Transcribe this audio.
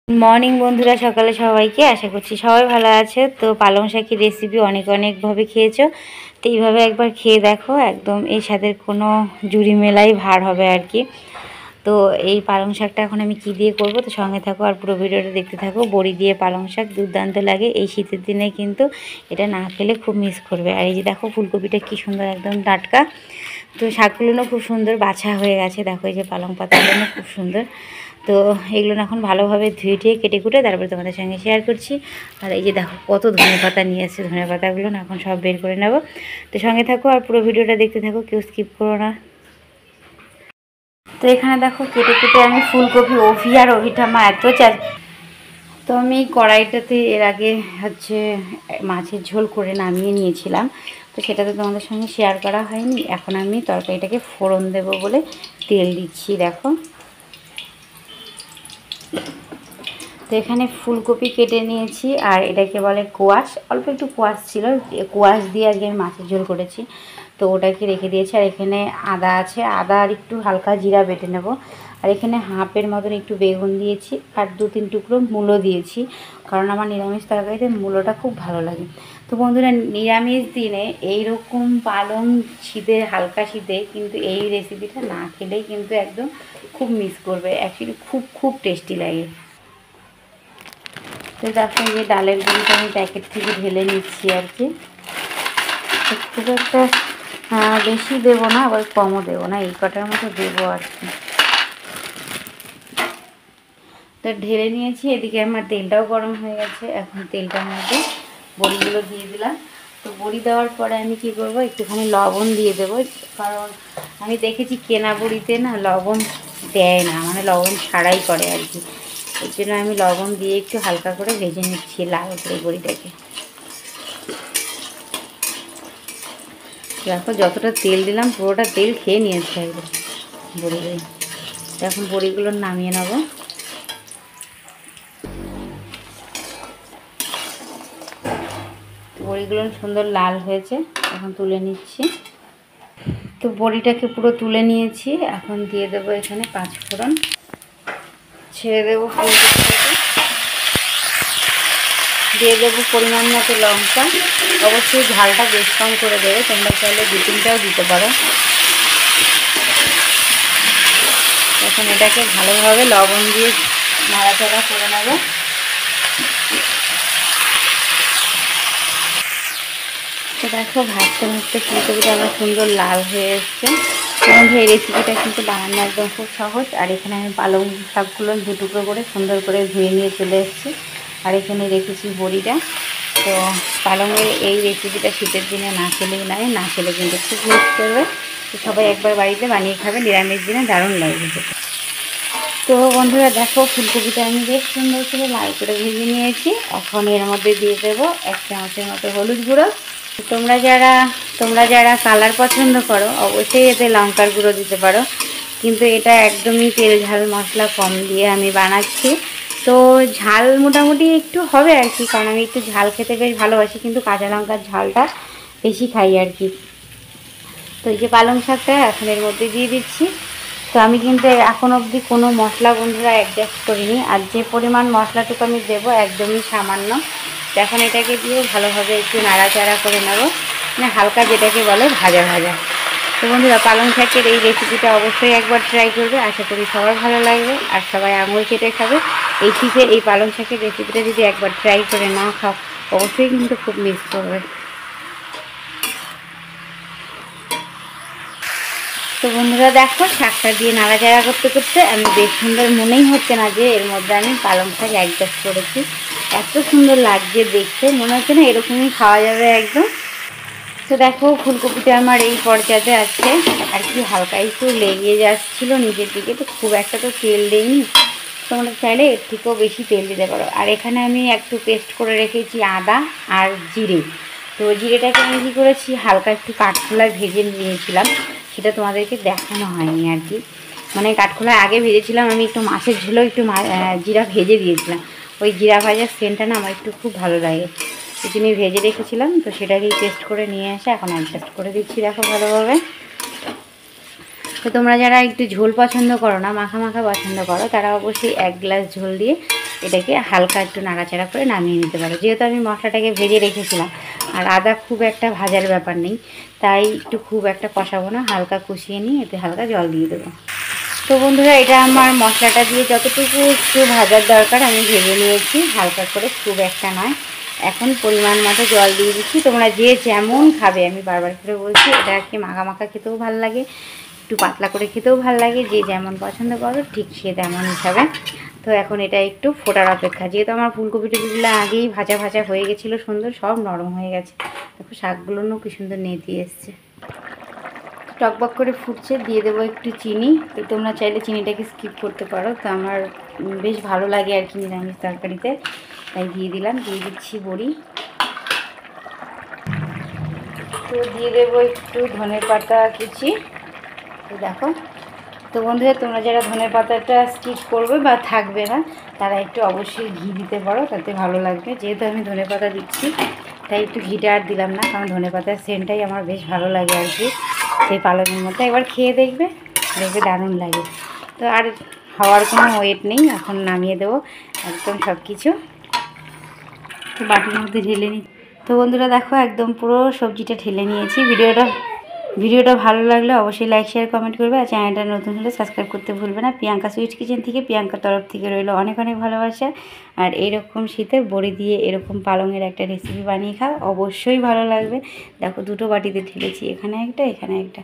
Morning বন্ধুরা, সকালে সবাইকে আশা করছি সবাই ভালো আছে। তো পালং শাকের রেসিপি অনেকভাবে খেয়েছো, তো এইভাবে একবার খেয়ে দেখো, একদম এই স্বাদের কোনো জুড়ি মেলাই ভার হবে আর কি। তো এই পালং শাকটা এখন আমি কি দিয়ে করব, তো সঙ্গে থাকো আর পুরো ভিডিওটা দেখতে থাকো। বড়ি দিয়ে পালং শাক দুর্দান্ত লাগে, এই শীতের দিনে কিন্তু এটা না খেলে খুব মিস করবে। আর এই যে দেখো ফুলকপিটা কি সুন্দর একদম টাটকা, তো শাকগুলো খুব সুন্দর বাছা হয়ে গেছে। দেখো এই যে পালং পাতাগুলো খুব সুন্দর। তো এগুলো এখন ভালোভাবে ধুয়ে টুয়ে কেটে কুটে তারপরে তোমাদের সঙ্গে শেয়ার করছি। আর এই যে দেখো কত ধনে পাতা নিয়ে এসেছে, ধনে পাতাগুলো এখন সব বের করে নেব। তো সঙ্গে থাকো আর পুরো ভিডিওটা দেখতে থাকো, কেউ স্কিপ করো না। তো এখানে দেখো কেটে কুটে আমি ফুলকপি আর অভিঠামা এত তো আমি কড়াইটাতে এর আগে মাছের ঝোল করে নামিয়ে নিয়েছিলাম, তো সেটা তো তোমাদের সঙ্গে শেয়ার করা হয়নি। এখন আমি তরকারিটাকে ফোড়ন দেব বলে তেল দিচ্ছি। দেখো তো এখানে ফুলকপি কেটে নিয়েছি, আর এটাকে বলে কোয়াশ, অল্প একটু কোয়াশ ছিল, কোয়াশ দিয়ে আগে আমি মাছের ঝোল করেছি, তো ওটাকে রেখে দিয়েছি। আর এখানে আদা আছে, আদা আর একটু হালকা জিরা বেটে নেব। আর এখানে হাফের মতন একটু বেগুন দিয়েছি, আর 2-3 টুকরো মূলো দিয়েছি, কারণ আমার নিরামিষ তরকারিতে মূলোটা খুব ভালো লাগে। তো বন্ধুরা, নিরামিষ দিনে এইরকম পালং শীতে, হালকা শীতে কিন্তু এই রেসিপিটা না খেলেই কিন্তু একদম খুব মিস করবে। অ্যাকচুয়ালি খুব টেস্টি লাগে। তো দেখো যে ডালের গুঁড়িটা আমি প্যাকেট থেকে ঢেলে নিচ্ছি আর কি। খুব একটা বেশি দেবো না, আবার কমও দেবো না, এই কটার মতো দেবো আর কি। তো ঢেলে নিয়েছি, এদিকে আমার তেলটাও গরম হয়ে গেছে। এখন তেলটার মধ্যে বড়িগুলো দিয়ে দিলাম। তো বড়ি দেওয়ার পরে আমি কি করব, একটুখানি লবণ দিয়ে দেবো, কারণ আমি দেখেছি কেনা বড়িতে না লবণ দেয় না, মানে লবণ ছাড়াই করে আর কি। এর জন্য আমি লবণ দিয়ে একটু হালকা করে ভেজে নিচ্ছি লাল করে বড়িটাকে। দেখো যতটা তেল দিলাম পুরোটা তেল খেয়ে নিয়েছে একদম বড়িগুলো। এখন বড়িগুলো নামিয়ে নেব। বড়িগুলো সুন্দর লাল হয়েছে, এখন তুলে নিচ্ছি। তো বড়িটাকে পুরো তুলে নিয়েছি, এখন দিয়ে দেবো এখানে 5 ফোড়ন, ছেড়ে দেবো ফুলকপিটাকে, দিয়ে দেবো পরিমাণ মতো লঙ্কা। অবশ্যই ঝালটা বেশ কম করে দেবে, তোমরা চাইলে 2-3টাও দিতে পারো। এখন এটাকে ভালোভাবে লবণ দিয়ে নাড়াচাড়া করে নেব। তো দেখো ভাজতে ফুলকপিটা আমার সুন্দর লাল হয়ে এসছে। এই রেসিপিটা কিন্তু বানানো একদম খুব সহজ। আর এখানে আমি পালং শাকগুলো 2 টুকরো করে সুন্দর করে ধুয়ে নিয়ে চলে এসেছি, আর এখানে রেখেছি বড়িটা। তো পালংয়ের এই রেসিপিটা শীতের দিনে না খেলেই নয়, না খেলে কিন্তু খুব মিস করবে। তো সবাই একবার বাড়িতে বানিয়ে খাবে, নিরামিষ দিনে দারুণ লাগবে। তো বন্ধুরা দেখো ফুলকপিটা আমি বেশ সুন্দর করে লাল করে ভেজে নিয়েছি। এখন এর মধ্যে দিয়ে দেবো 1 চামচের মতো হলুদ গুঁড়ো। তোমরা যারা কালার পছন্দ করো অবশ্যই এতে লঙ্কার গুঁড়ো দিতে পারো, কিন্তু এটা একদমই তেল ঝাল মশলা কম দিয়ে আমি বানাচ্ছি। তো ঝাল মোটামুটি একটু হবে আর কি, কারণ আমি একটু ঝাল খেতে বেশ ভালোবাসি, কিন্তু কাঁচা লঙ্কার ঝালটা বেশি খাই আর কি। তো এই যে পালং শাকটা এখন এর মধ্যে দিয়ে দিচ্ছি। তো আমি কিন্তু এখন অবধি কোনো মশলা বন্ধুরা অ্যাডজাস্ট করিনি, আর যে পরিমাণ মশলাটুকু আমি দেবো একদমই সামান্য। এখন এটাকে দিয়ে ভালোভাবে একটু নাড়াচাড়া করে নেব, মানে হালকা যেটাকে বলে ভাজা ভাজা। তো বন্ধুরা পালং শাকের এই রেসিপিটা অবশ্যই একবার ট্রাই করবে, আশা করি সবার ভালো লাগবে আর সবাই আঙুল চেটে খাবে। এই শীতে এই পালং শাকের রেসিপিটা যদি একবার ট্রাই করে না খাও অবশ্যই কিন্তু খুব মিস করবে। তো বন্ধুরা দেখো শাকটা দিয়ে নাড়াচাড়া করতে করতে আমি বেশ সুন্দর, মনেই হচ্ছে না যে এর মধ্যে আমি পালং শাক অ্যাডজাস্ট করেছি। এত সুন্দর লাগছে দেখতে, মনে হচ্ছে না এরকমই খাওয়া যাবে একদম। তো দেখো ফুলকপিটা আমার এই পর্যায়ে আছে আর কি, হালকা একটু লেগে যাচ্ছিলো নিচের দিকে, তো খুব একটা তো তেল দেইনি, তোমরা চাইলে এর থেকেও বেশি তেল দিতে পারো। আর এখানে আমি একটু পেস্ট করে রেখেছি আদা আর জিরে। তো জিরেটাকে আমি কী করেছি হালকা একটু কাঠখোলায় ভেজে নিয়েছিলাম, সেটা তোমাদেরকে দেখানো হয়নি আর কি। মানে কাঠখোলায় আগে ভেজেছিলাম আমি, একটু মাছের ঝোলেও একটু জিরা ভেজে দিয়েছিলাম। ওই জিরা ভাজার সেন্টটা না আমার একটু খুব ভালো লাগে, এই জন্যই ভেজে রেখেছিলাম। তো সেটাকেই পেস্ট করে নিয়ে এসে এখন অ্যাডজাস্ট করে দিচ্ছি দেখো ভালোভাবে। তো তোমরা যারা একটু ঝোল পছন্দ করো না, মাখা মাখা পছন্দ করো, তারা অবশ্যই 1 গ্লাস ঝোল দিয়ে এটাকে হালকা একটু নাড়াচাড়া করে নামিয়ে নিতে পারো। যেহেতু আমি মশলাটাকে ভেজে রেখেছিলাম আর আদা খুব একটা ভাজার ব্যাপার নেই, তাই একটু খুব একটা কষাবো না, হালকা কষিয়ে নিয়ে এতে হালকা জল দিয়ে দেবো। তো বন্ধুরা, এটা আমার মশলাটা দিয়ে যতটুকু একটু ভাজার দরকার আমি ভেজে নিয়েছি, হালকা করে, খুব একটা নয়। এখন পরিমাণ মতো জল দিয়ে দিচ্ছি। তোমরা যে যেমন খাবে, আমি বারবার করে বলছি, এটাকে মাখা মাখা খেতেও ভালো লাগে, একটু পাতলা করে খেতেও ভালো লাগে, যে যেমন পছন্দ করো ঠিক সে তেমন হিসাবে। তো এখন এটা একটু ফোটার অপেক্ষা। যেহেতু আমার ফুলকপি টুপিগুলো আগেই ভাজা ভাজা হয়ে গেছিলো, সুন্দর সব নরম হয়ে গেছে। দেখো শাকগুলোও কি সুন্দর নেতি এসছে, টকবক করে ফুটছে। দিয়ে দেবো একটু চিনি। তো তোমরা চাইলে চিনিটাকে স্কিপ করতে পারো, তো আমার বেশ ভালো লাগে আর কি নিরামিষ তরকারিতে, তাই দিয়ে দিলাম। দিয়ে দিচ্ছি বড়ি। তো দিয়ে দেবো একটু ধনে পাতা কুচি। তো দেখো, তো বন্ধুরা, তোমরা যারা ধনে পাতাটা স্কিপ করবে বা থাকবে না, তারা একটু অবশ্যই ঘি দিতে পারো, তাতে ভালো লাগবে। যেহেতু আমি ধনে পাতা দিচ্ছি, তাই একটু ঘিটা আর দিলাম না, কারণ ধনে পাতার সেন্টটাই আমার বেশ ভালো লাগে আর কি সেই পালংয়ের মধ্যে। একবার খেয়ে দেখবে, দেখবে দারুণ লাগে। তো আর হওয়ার কোনো ওয়েট নেই, এখন নামিয়ে দেবো একদম সব কিছু। তো বাটির মধ্যে ঢেলে নিই। তো বন্ধুরা দেখো, একদম পুরো সবজিটা ঢেলে নিয়েছি। ভিডিওটা ভালো লাগলে অবশ্যই লাইক শেয়ার কমেন্ট করবে, আর চ্যানেলটা নতুন হলে সাবস্ক্রাইব করতে ভুলবে না। প্রিয়াঙ্কা সুইট কিচেন থেকে, প্রিয়াঙ্কার তরফ থেকে রইলো অনেক অনেক ভালোবাসা। আর এইরকম শীতে বড়ি দিয়ে এরকম পালংয়ের একটা রেসিপি বানিয়ে খাও, অবশ্যই ভালো লাগবে। দেখো দুটো বাটিতে ঢেলেছি, এখানে একটা, এখানে একটা।